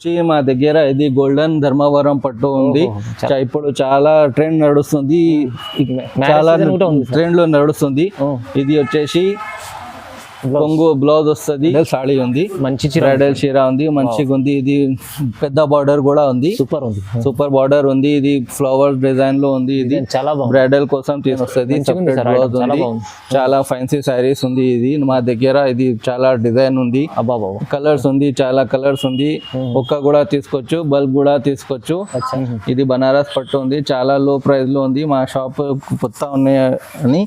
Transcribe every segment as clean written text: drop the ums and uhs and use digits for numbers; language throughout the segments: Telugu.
మా దగ్గర ఇది గోల్డెన్ ధర్మవరం పట్టు ఉంది. ఇప్పుడు చాలా ట్రెండ్ నడుస్తుంది, చాలా ట్రెండ్ లో నడుస్తుంది. ఇది వచ్చేసి కొంగు బ్లౌజ్ వస్తుంది, సాడీ ఉంది, మంచి బ్రైడల్ చీర ఉంది, మంచిగా ఉంది. ఇది పెద్ద బార్డర్ కూడా ఉంది, సూపర్ బార్డర్ ఉంది. ఇది ఫ్లవర్ డిజైన్ లో ఉంది. ఇది చాలా బ్రైడల్ కోసం తీసుకొస్తుంది. బ్లౌజ్ ఉంది, చాలా ఫ్యాన్సీ శారీస్ ఉంది. ఇది మా దగ్గర ఇది చాలా డిజైన్ ఉంది, కలర్స్ ఉంది, చాలా కలర్స్ ఉంది. ఒక్క కూడా తీసుకోవచ్చు, బల్బ్ కూడా తీసుకోవచ్చు. ఇది బనారస్ పట్టు ఉంది, చాలా లో ప్రైస్ లో ఉంది. మా షాప్ కొత్త ఉన్నాయని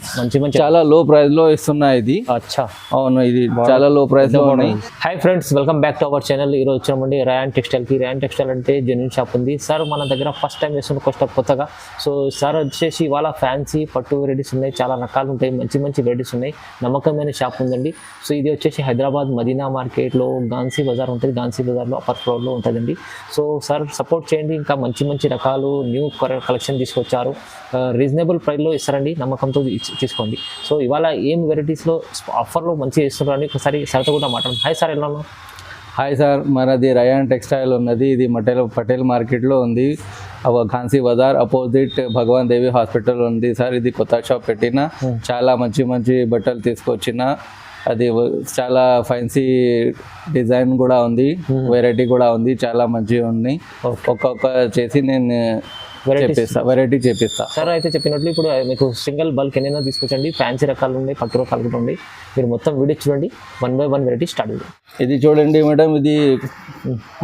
చాలా లో ప్రైస్ లో ఇస్తున్నాయి. ఇది అవును, ఇది చాలా లో ప్రైస్ లో ఉన్నాయి. Hi friends, welcome back to our channel. ఈ రోజు వచ్చామండి రయాన్ టెక్స్టైల్ కి. రయాన్ టెక్స్టైల్ అంటే జెన్యూన్ షాప్ ఉంది. సార్ మన దగ్గర ఫస్ట్ టైం వేస్తున్న కొత్తగా. సో సార్ వచ్చేసి ఇవాళ ఫ్యాన్సీ పట్టు వెరైటీస్ ఉన్నాయి, చాలా రకాలు ఉంటాయి, మంచి మంచి వెరైటీస్ ఉన్నాయి. నమ్మకమైన షాప్ ఉందండి. సో ఇది వచ్చేసి హైదరాబాద్ మదీనా మార్కెట్లో గాన్సీ బజార్ ఉంటుంది. గాన్సీ బజార్లో అప్పర్ ఫ్లోర్లో ఉంటుందండి. సో సార్ సపోర్ట్ చేయండి, ఇంకా మంచి మంచి రకాలు న్యూ కలెక్షన్ తీసుకొచ్చారు. రీజనబుల్ ప్రైస్లో ఇస్తారండి, నమ్మకంతో తీసుకోండి. సో ఇవాళ ఏం వెరైటీస్లో ఆఫర్లో మంచిగా ఇస్తున్నారని ఒకసారి సార్తో కూడా మాట్లాడండి. హాయ్ సార్, ఎలా ఉన్నావు? హాయ్ సార్, మనది రయాన్ టెక్స్టైల్ ఉన్నది. ఇది పటేల్ మార్కెట్లో ఉంది, ఘాన్సీ బజార్ అపోజిట్ భగవాన్ దేవి హాస్పిటల్ ఉంది సార్. ఇది కొత్త షాప్ పెట్టిన, చాలా మంచి మంచి బట్టలు తీసుకొచ్చిన. అది చాలా ఫ్యాన్సీ డిజైన్ కూడా ఉంది, వెరైటీ కూడా ఉంది, చాలా మంచిగా ఉన్నాయి. ఒక్కొక్క చేసి నేను వెరైటీ చేపిస్తా. సార్ అయితే చెప్పినట్లు ఇప్పుడు మీకు సింగిల్ బల్క్ ఎన్నైనా తీసుకొచ్చండి. ఫ్యాన్సీ రకాలు ఉన్నాయి, పట్టు రకాలు కూడా ఉన్నాయి. మీరు మొత్తం వీడియో చూడండి, 1 by 1 వెరైటీ స్టార్ట్ అవుతుంది. ఇది చూడండి మేడం, ఇది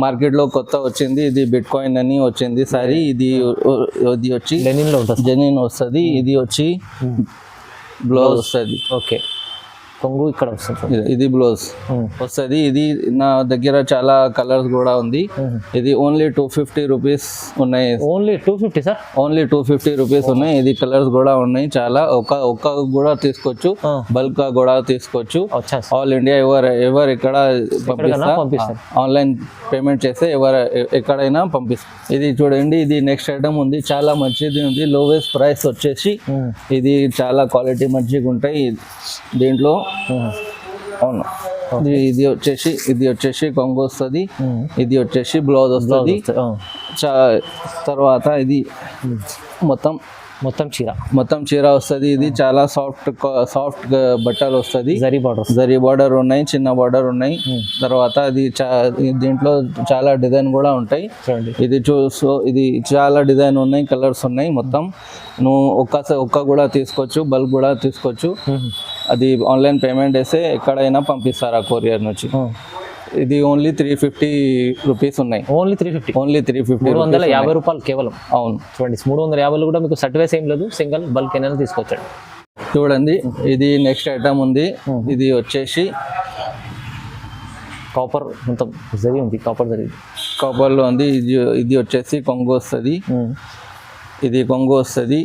మార్కెట్లో కొత్త వచ్చింది. ఇది బిట్ కాయిన్ అని వచ్చింది సారీ. ఇది వచ్చి జెన్యూన్ వస్తుంది. ఇది వచ్చి బ్లౌజ్ వస్తుంది. ఓకే, కొంగు ఇక్కడ వస్తుంది. ఇది బ్లౌజ్ వస్తుంది. ఇది నా దగ్గర చాలా కలర్స్ కూడా ఉంది. ఇది ఓన్లీ 250 రూపీస్ ఉన్నాయి. Only 250 sir? ఓన్లీ 250 రూపీస్ ఉన్నాయి. ఇది కలర్స్ కూడా ఉన్నాయి, చాలా. ఒక్క కూడా తీసుకోవచ్చు, బల్క్ కూడా తీసుకోవచ్చు. ఆల్ ఇండియా ఎవరు ఇక్కడ పంపిస్తా, ఆన్లైన్ పేమెంట్ చేస్తే ఎక్కడైనా పంపిస్తా. ఇది చూడండి, ఇది నెక్స్ట్ ఐటమ్ ఉంది, చాలా మంచిది ఉంది. లోవెస్ట్ ప్రైస్ వచ్చేసి ఇది చాలా క్వాలిటీ మంచిగా ఉంటాయి దీంట్లో. అవును, ఇది వచ్చేసి కొంగు వస్తుంది. ఇది వచ్చేసి బ్లౌజ్ వస్తుంది. తర్వాత ఇది మొత్తం చీర వస్తుంది. ఇది చాలా సాఫ్ట్ బట్టలు వస్తుంది. జరీ బార్డర్ ఉన్నాయి, చిన్న బార్డర్ ఉన్నాయి. తర్వాత ఇది దీంట్లో చాలా డిజైన్ కూడా ఉంటాయి. ఇది చాలా డిజైన్ ఉన్నాయి, కలర్స్ ఉన్నాయి. మొత్తం నువ్వు ఒక్క కూడా తీసుకోవచ్చు, బల్క్ కూడా తీసుకోవచ్చు. అది ఆన్లైన్ పేమెంట్ వేస్తే ఎక్కడైనా పంపిస్తారా కొరియర్ నుంచి. ఇది ఓన్లీ 350 రూపీస్ ఉన్నాయి. ఓన్లీ 350 350 రూపాయలు కేవలం. అవును, చూడండి, 350 కూడా మీకు సర్టిఫైస్ ఏం లేదు. సింగిల్ బల్క్ ఏమైనా తీసుకొచ్చాడు. చూడండి, ఇది నెక్స్ట్ ఐటమ్ ఉంది. ఇది వచ్చేసి కాపర్, మొత్తం జరీ ఉంది, కాపర్లో ఉంది. ఇది వచ్చేసి కొంగు వస్తుంది. ఇది కొంగు వస్తుంది.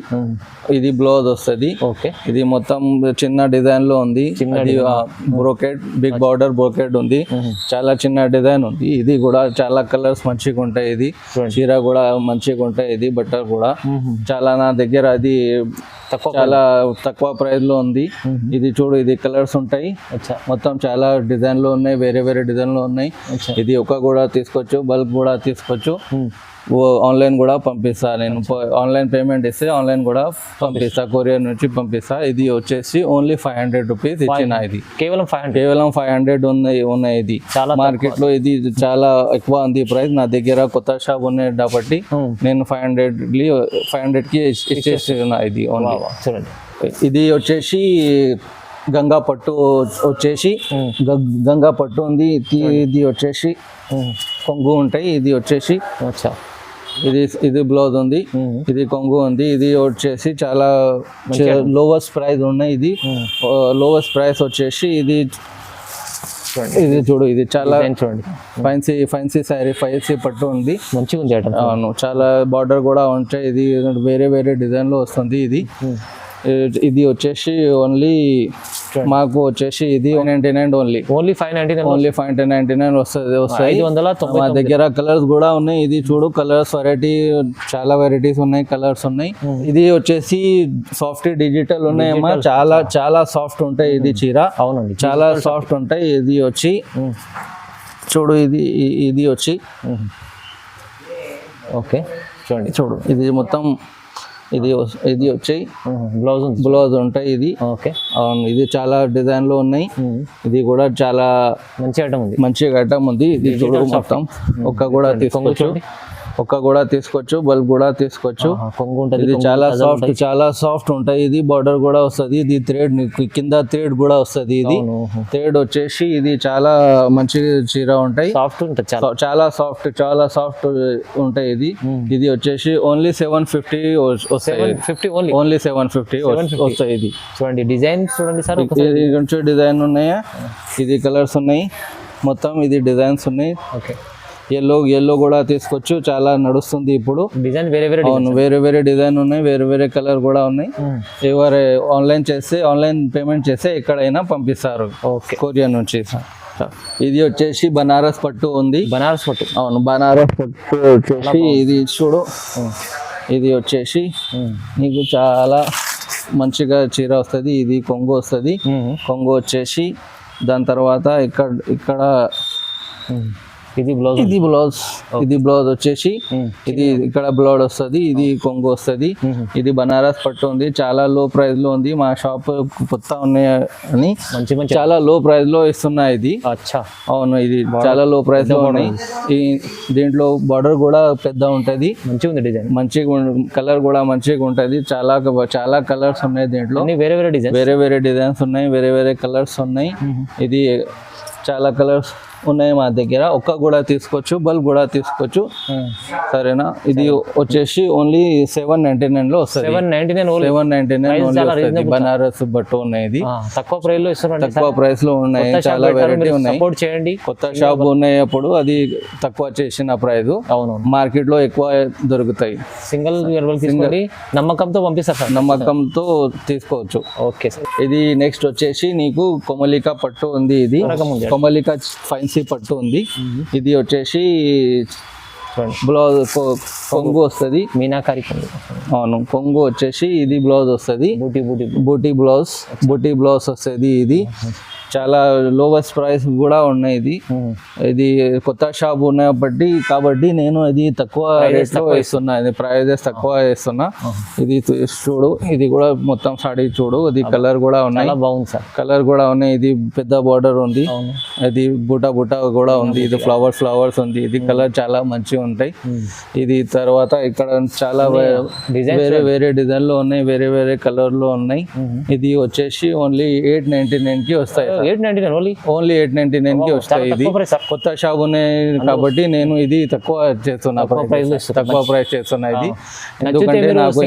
ఇది బ్లౌజ్ వస్తుంది. ఓకే, ఇది మొత్తం చిన్న డిజైన్ లో ఉంది. బ్రోకెట్, బిగ్ బార్డర్ బ్రోకెట్ ఉంది, చాలా చిన్న డిజైన్ ఉంది. ఇది కూడా చాలా కలర్స్ మంచిగా ఉంటాయి. ఇది చీర కూడా మంచిగా ఉంటాయి. ఇది బట్టర్ కూడా చాలా నా దగ్గర అది చాలా తక్కువ ప్రైస్ లో ఉంది. ఇది చూడు, ఇది కలర్స్ ఉంటాయి. మొత్తం చాలా డిజైన్ లో ఉన్నాయి, వేరే డిజైన్ లో ఉన్నాయి. ఇది ఒక కూడా తీసుకోవచ్చు, బల్క్ కూడా తీసుకోవచ్చు. ఆన్లైన్ కూడా పంపిస్తా. నేను ఆన్లైన్ పేమెంట్ ఇస్తే ఆన్లైన్ కూడా పంపిస్తా, కొరియర్ నుంచి పంపిస్తా. ఇది వచ్చేసి ఓన్లీ 500 రూపీస్ ఇచ్చిన. ఇది కేవలం 500 ఉన్నాయి. ఇది మార్కెట్ లో ఇది చాలా ఎక్కువ ఉంది ప్రైస్. నా దగ్గర కొత్త షాప్ ఉన్నాయి కాబట్టి నేను 500కి ఇచ్చేస్తున్నా. ఇది ఓన్లీ. ఇది వచ్చేసి గంగా పట్టు ఉంది. ఇది వచ్చేసి కొంగు ఉంటాయి. ఇది వచ్చేసి ఇది బ్లౌజ్ ఉంది. ఇది కొంగు ఉంది. ఇది వచ్చేసి చాలా లోవెస్ట్ ప్రైస్ ఉన్నాయి. ఇది లోవెస్ట్ ప్రైస్ వచ్చేసి ఇది చూడు, ఇది చాలా ఫ్యాన్సీ శారీ, ఫ్యాన్సీ పట్టు ఉంది, మంచిగా ఉంది. అవును, చాలా బార్డర్ కూడా ఉంటాయి. ఇది వేరే డిజైన్ లో వస్తుంది. ఇది వచ్చేసి ఓన్లీ మాకు వచ్చేసి ఇది 599 ఓన్లీ 599 వస్తాయి. మా దగ్గర కలర్స్ కూడా ఉన్నాయి. ఇది చూడు, కలర్స్ వెరైటీ చాలా వెరైటీస్ ఉన్నాయి, కలర్స్ ఉన్నాయి. ఇది వచ్చేసి సాఫ్ట్ డిజిటల్ ఉన్నాయమ్మా, చాలా సాఫ్ట్ ఉంటాయి. ఇది చీర, అవునండి, చాలా సాఫ్ట్ ఉంటాయి. ఇది వచ్చి చూడు ఇది వచ్చి ఓకే చూడండి. చూడు ఇది మొత్తం ఇది వచ్చి బ్లౌజ్ బ్లౌజ్ ఉంటాయి ఇది. ఓకే అవును, ఇది చాలా డిజైన్ లో ఉన్నాయి. ఇది కూడా చాలా మంచి ఐటమ్ ఉంది, మంచి ఐటమ్ ఉంది. ఇది చూడు మొత్తం ఒక్క కూడా తీసుకోవచ్చు, బల్బ్ కూడా తీసుకోవచ్చు. కొంగు ఉంటుంది, ఇది చాలా సాఫ్ట్ ఉంటాయి. ఇది బార్డర్ కూడా వస్తుంది. ఇది థ్రెడ్ కింద థ్రెడ్ కూడా వస్తుంది. ఇది థ్రెడ్ వచ్చేసి ఇది చాలా మంచి చీర ఉంటాయి. సాఫ్ట్ ఉంటుంది, చాలా సాఫ్ట్ ఉంటాయి. ఇది వచ్చేసి ఓన్లీ 750 వస్తాయి. ఓన్లీ 750 వస్తాయి. ఇది చూడండి డిజైన్ చూడండి సార్. ఇది కొంచెం డిజైన్ ఉన్నాయా, ఇది కలర్స్ ఉన్నాయి మొత్తం. ఇది డిజైన్స్ ఉన్నాయి. ఓకే ఎల్లో కూడా తీసుకోవచ్చు, చాలా నడుస్తుంది ఇప్పుడు. డిజైన్ వేరే డిజైన్ ఉన్నాయి, వేరే కలర్ కూడా ఉన్నాయి. ఎవరు ఆన్లైన్ పేమెంట్ చేస్తే ఎక్కడైనా పంపిస్తారు కొరియర్ నుంచి. ఇది వచ్చేసి బనారస్ పట్టు ఉంది. బనారస్ పట్టు, అవును, బనారస్ పట్టు వచ్చేసి ఇది చూడు. ఇది వచ్చేసి నీకు చాలా మంచిగా చీర వస్తుంది. ఇది కొంగు వస్తుంది. కొంగు వచ్చేసి దాని తర్వాత ఇక్కడ ఇది బ్లౌజ్ వచ్చేసి ఇది ఇక్కడ బ్లౌజ్ వస్తుంది. ఇది కొంగు వస్తుంది. ఇది బనారస్ పట్టు ఉంది. చాలా లో ప్రైస్ లో ఉంది. మా షాప్ కొత్త ఉన్నాయని చాలా లో ప్రైస్ లో ఇస్తున్నా. ఇది అవును, ఇది చాలా లో ప్రైస్ లో ఉన్నాయి. దీంట్లో బార్డర్ కూడా పెద్ద ఉంటది, మంచిగా ఉంది డిజైన్, మంచిగా కలర్ కూడా మంచిగా ఉంటది. చాలా కలర్స్ ఉన్నాయి దీంట్లో. వేరే డిజైన్స్ ఉన్నాయి, వేరే కలర్స్ ఉన్నాయి. ఇది చాలా కలర్స్ ఉన్నాయి మా దగ్గర. ఒక్క కూడా తీసుకోవచ్చు, బల్బ్ కూడా తీసుకోవచ్చు. సరేనా? ఇది వచ్చేసి ఓన్లీ 799 లో వస్తుంది. 799 బనారస్ బట్టు ఉన్నాయి. ఇది తక్కువ ప్రైస్ లో ఇస్తున్నారు, తక్కువ ప్రైస్ లో ఉన్నాయి. చాలా వెరైటీ ఉన్నాయి. సపోర్ట్ చేయండి. కొత్త షాప్ ఉన్నాయి, అప్పుడు అది తక్కువ చేసిన ప్రైస్. అవును, మార్కెట్ లో ఎక్కువ దొరుకుతాయి. సింగిల్ నమ్మకంతో పంపిస్తారు సార్, నమ్మకంతో తీసుకోవచ్చు. Okay sir. ఇది నెక్స్ట్ వచ్చేసి నీకు కొమలిక పట్టు ఉంది. ఇది కొమలిక ఫైన్ పట్టు ఉంది. ఇది వచ్చేసి బ్లౌజ్ కొంగు వస్తుంది, మీనాకారి కొంగు. అవును, కొంగు వచ్చేసి ఇది బ్లౌజ్ వస్తుంది. బూటీ బ్లౌజ్ వస్తుంది. ఇది చాలా లోవెస్ట్ ప్రైస్ కూడా ఉన్నాయి. ఇది కొత్త షాప్ ఉన్నాయి కాబట్టి నేను ఇది తక్కువ రేట్ లో ఇస్తున్నా. ఇది ప్రైజెస్ తక్కువ ఇస్తున్నా. ఇది చూడు, ఇది కూడా మొత్తం సాడీ చూడు. ఇది కలర్ కూడా ఉన్నాయి, బాగుంది సార్. కలర్ కూడా ఉన్నాయి. ఇది పెద్ద బార్డర్ ఉంది. ఇది బుట్ట కూడా ఉంది. ఇది ఫ్లవర్స్ ఉంది. ఇది కలర్ చాలా మంచిగా ఉంటాయి. ఇది తర్వాత ఇక్కడ చాలా వేరే డిజైన్ లో ఉన్నాయి, వేరే కలర్ లో ఉన్నాయి. ఇది వచ్చేసి ఓన్లీ 899 కి వస్తాయి. ఓన్లీ 899 కి వస్తాయి. ఇది కొత్త షాప్ ఉన్నాయి కాబట్టి నేను ఇది తక్కువ చేస్తున్నా, తక్కువ ప్రైస్ చేస్తున్నా. ఇది ఎందుకంటే నాకు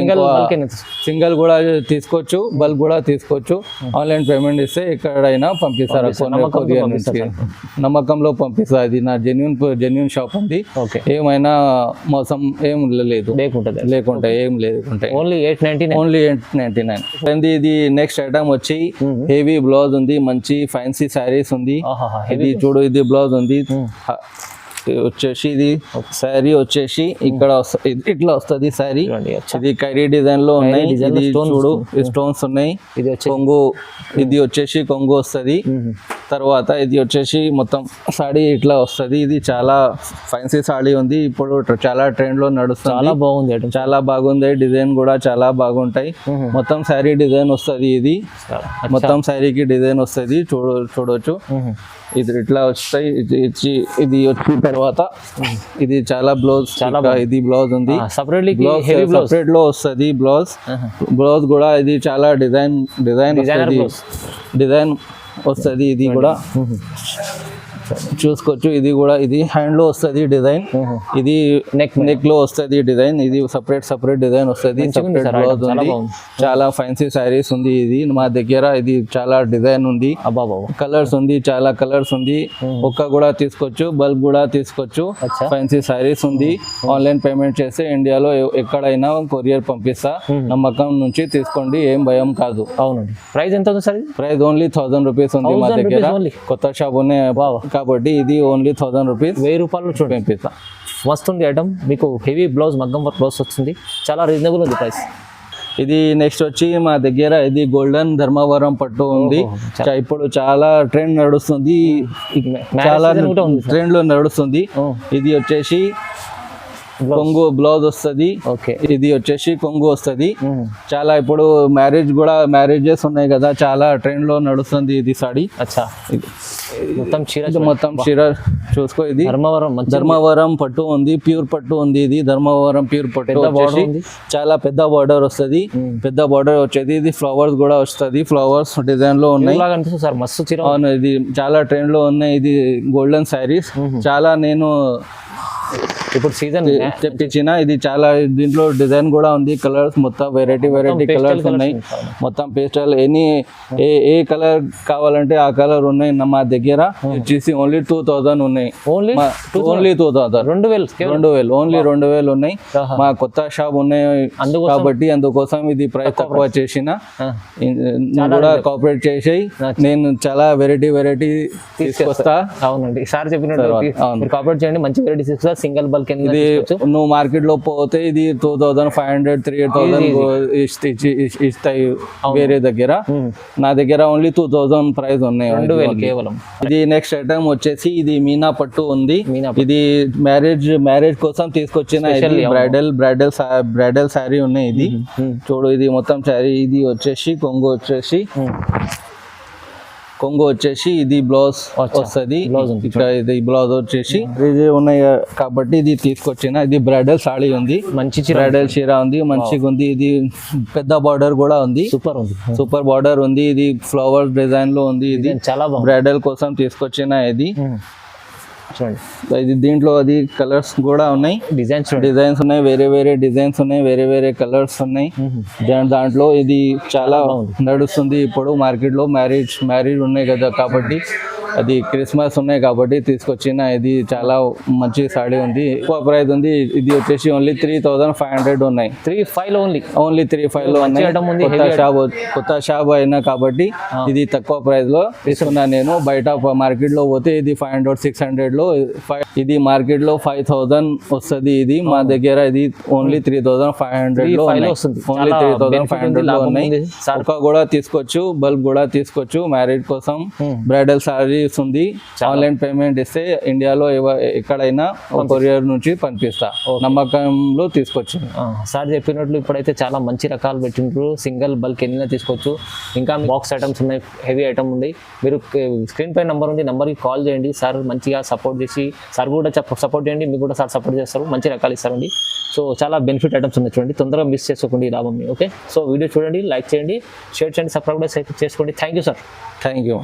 సింగిల్ కూడా తీసుకోవచ్చు, బల్బ్ కూడా తీసుకోవచ్చు. ఆన్లైన్ పేమెంట్ ఇస్తే ఎక్కడైనా పంపిస్తారు, నమ్మకంలో పంపిస్తారు. ఇది నా జెన్యూన్ షాప్ ఉంది. ఏమైనా మోసం ఏం లేకుంటే ఏం లేకుంటే ఓన్లీ 899. ఇది నెక్స్ట్ ఐటమ్ వచ్చి హెవీ బ్లౌజ్ ఉంది, మంచి ఫ్యాన్సీ శారీస్ ఉంది. ఇది చూడు, ఇది బ్లౌజ్ ఉంది. వచ్చేసి ఇది శారీ వచ్చేసి ఇక్కడ ఇట్లా వస్తుంది శారీ. ఇది కైరీ డిజైన్ లో ఉన్నాయి. ఇది చూడు, స్టోన్స్ ఉన్నాయి. ఇది కొంగు, ఇది వచ్చేసి కొంగు వస్తుంది. తర్వాత ఇది వచ్చేసి మొత్తం సాడీ ఇట్లా వస్తుంది. ఇది చాలా ఫ్యాన్సీ సాడీ ఉంది. ఇప్పుడు చాలా ట్రెండ్ లో నడుస్తుంది. చాలా బాగుంది. డిజైన్ కూడా చాలా బాగుంటాయి. మొత్తం శారీ డిజైన్ వస్తుంది. ఇది మొత్తం శారీకి డిజైన్ వస్తుంది. చూడొచ్చు. ఇది ఇట్లా వస్తాయి. ఇది వచ్చిన తర్వాత ఇది చాలా ఇది బ్లౌజ్ ఉంది. సపరేట్ లో వస్తుంది బ్లౌజ్ కూడా. ఇది చాలా డిజైన్ వస్తుంది. ఇది కూడా చూసుకోవచ్చు. ఇది కూడా ఇది హ్యాండ్ లో వస్తుంది డిజైన్. ఇది నెక్ లో వస్తుంది డిజైన్. ఇది సపరేట్ డిజైన్ వస్తుంది. సపరేట్ బ్లౌజ్ ఉంది. చాలా ఫ్యాన్సీ శారీస్ ఉంది. ఇది మా దగ్గర ఇది చాలా డిజైన్ ఉంది. కలర్స్ ఉంది, చాలా కలర్స్ ఉంది. ఒక్క కూడా తీసుకోవచ్చు, బల్బ్ కూడా తీసుకోవచ్చు. ఫ్యాన్సీ శారీస్ ఉంది. ఆన్లైన్ పేమెంట్ చేస్తే ఇండియాలో ఎక్కడైనా కొరియర్ పంపిస్తా. నమ్మకం నుంచి తీసుకోండి, ఏం భయం కాదు. అవునండి. ప్రైస్ ఎంత ఉంది సార్? ప్రైస్ ఓన్లీ 1000 రూపీస్ ఉంది మా దగ్గర. కొత్త షాప్ ఉన్నాయి కాబట్టి ఇది ఓన్లీ 1000 రూపీస్. 1000 రూపాయలు చూడండి. మస్తు ఉంది ఐటమ్. మీకు హెవీ బ్లౌజ్, మగ్గం వర్క్ బ్లౌజ్ వస్తుంది. చాలా రీజనబుల్ ఉంది ప్రైస్. ఇది నెక్స్ట్ వచ్చి మా దగ్గర ఇది గోల్డెన్ ధర్మవరం పట్టు ఉంది. ఇప్పుడు చాలా ట్రెండ్ నడుస్తుంది, చాలా ట్రెండ్ లో నడుస్తుంది. ఇది వచ్చేసి కొంగు బ్లౌజ్ వస్తుంది. ఓకే, ఇది వచ్చేసి కొంగు వస్తుంది. చాలా ఇప్పుడు మ్యారేజెస్ ఉన్నాయి కదా, చాలా ట్రెండ్ లో నడుస్తుంది ఇది సాడీ. అచ్చా, మొత్తం చీర మొత్తం చీర చూసుకో. ఇది ధర్మవరం పట్టు ఉంది, ప్యూర్ పట్టు ఉంది. ఇది ధర్మవరం ప్యూర్ పట్టు వచ్చేసి చాలా పెద్ద బార్డర్ వస్తుంది. పెద్ద బార్డర్ వచ్చేది. ఇది ఫ్లవర్స్ కూడా వస్తుంది, ఫ్లవర్స్ డిజైన్ లో ఉన్నాయి. సార్ మస్తు చీర. అవును, ఇది చాలా ట్రెండ్ లో ఉన్నాయి. ఇది గోల్డెన్ శారీస్ చాలా నేను ఇప్పుడు సీజన్ తెప్పించిన. ఇది చాలా దీంట్లో డిజైన్ కూడా ఉంది, కలర్స్ మొత్తం వెరైటీ కలర్స్ ఉన్నాయి. మొత్తం పేస్టల్ ఏ కలర్ కావాలంటే ఆ కలర్ ఉన్నాయి మా దగ్గర. వచ్చేసి ఓన్లీ 2000 ఉన్నాయి. ఓన్లీ 2000, 2000 ఓన్లీ 2000 ఉన్నాయి. మా కొత్త షాప్ ఉన్నాయి కాబట్టి అందుకోసం ఇది ప్రైస్ తక్కువ చేసిన. కూడా కోఆపరేట్ చేసి నేను చాలా వెరైటీ తీసుకొస్తా. అవునండి, సార్ చెప్పినట్టు కోఆపరేట్ చేయండి, మంచి వెరైటీస్ ఇస్తా. సింగిల్ బల్క్ ఇది నువ్వు మార్కెట్ లో పోతే ఇది 2500, 3000 ఇస్తాయి వేరే దగ్గర. నా దగ్గర ఓన్లీ 2000 ప్రైస్ ఉన్నాయి, 2000 కేవలం. ఇది నెక్స్ట్ ఐటమ్ వచ్చేసి ఇది మీనా పట్టు ఉంది. ఇది మ్యారేజ్ కోసం తీసుకొచ్చిన బ్రైడల్ శారీ ఉన్నాయి. ఇది చూడు, ఇది మొత్తం శారీ. ఇది వచ్చేసి కొంగు వచ్చేసి ఇది బ్లౌజ్ వస్తుంది. ఇక్కడ ఇది బ్లౌజ్ వచ్చేసి ఇది ఉన్నాయి కాబట్టి ఇది తీసుకొచ్చిన. ఇది బ్రైడల్ సాడీ ఉంది, మంచి బ్రైడల్ చీర ఉంది, మంచిగా ఉంది. ఇది పెద్ద బార్డర్ కూడా ఉంది, సూపర్ బార్డర్ ఉంది. ఇది ఫ్లవర్ డిజైన్ లో ఉంది. ఇది చాలా బ్రైడల్ కోసం తీసుకొచ్చిన. ఇది దీంట్లో అది కలర్స్ కూడా ఉన్నాయి, డిజైన్స్ ఉన్నాయి, వేరే డిజైన్స్ ఉన్నాయి, వేరే కలర్స్ ఉన్నాయి. దాంట్లో ఇది చాలా నడుస్తుంది ఇప్పుడు మార్కెట్ లో. మ్యారేజ్ ఉన్నాయి కదా కాబట్టి, అది క్రిస్మస్ ఉన్నాయి కాబట్టి తీసుకొచ్చిన. ఇది చాలా మంచి సాడీ ఉంది, ఎక్కువ ప్రైస్ ఉంది. ఇది వచ్చేసి ఓన్లీ 3500 ఉన్నాయి. 35 ఓన్లీ 35 లో ఉన్నాయి. కొత్త షాప్ అయినా కాబట్టి ఇది తక్కువ ప్రైస్ లో తీసుకున్నా నేను. బయట మార్కెట్ లో పోతే ఇది 500, 600 లో. ఇది మార్కెట్ లో 5000 వస్తుంది. ఇది మా దగ్గర ఇది ఓన్లీ 3500 లో వస్తుంది. ఓన్లీ 3500 లో ఉన్నాయి. ఒక కూడా తీసుకోవచ్చు, బల్బ్ కూడా తీసుకోవచ్చు. మ్యారేజ్ కోసం బ్రైడల్ సారీ ఉంది. ఆన్లైన్ పేమెంట్ ఇస్తే ఇండియాలో ఎక్కడైనా కొరియర్ నుంచి పంపిస్తా. నమ్మకంలో తీసుకొచ్చి సార్ చెప్పినట్లు ఇప్పుడైతే చాలా మంచి రకాలు పెట్టిండ్రు. సింగిల్ బల్క్ ఎన్నైనా తీసుకోవచ్చు. ఇంకా బాక్స్ ఐటమ్స్ ఉన్నాయి, హెవీ ఐటమ్ ఉంది. మీరు స్క్రీన్ పై నెంబర్ ఉంది, నెంబర్కి కాల్ చేయండి. సార్ మంచిగా సపోర్ట్ చేసి, సార్ కూడా సపోర్ట్ చేయండి, మీకు కూడా సార్ సపోర్ట్ చేస్తారు. మంచి రకాలు ఇస్తారండి. సో చాలా బెనిఫిట్ ఐటమ్స్ ఉన్నాయి చూడండి, తొందరగా మిస్ చేసుకోండి లాభం. ఓకే, సో వీడియో చూడండి, లైక్ చేయండి, షేర్ చేయండి, సబ్స్క్రైబ్ చేసుకోండి. Thank you sir. Thank you.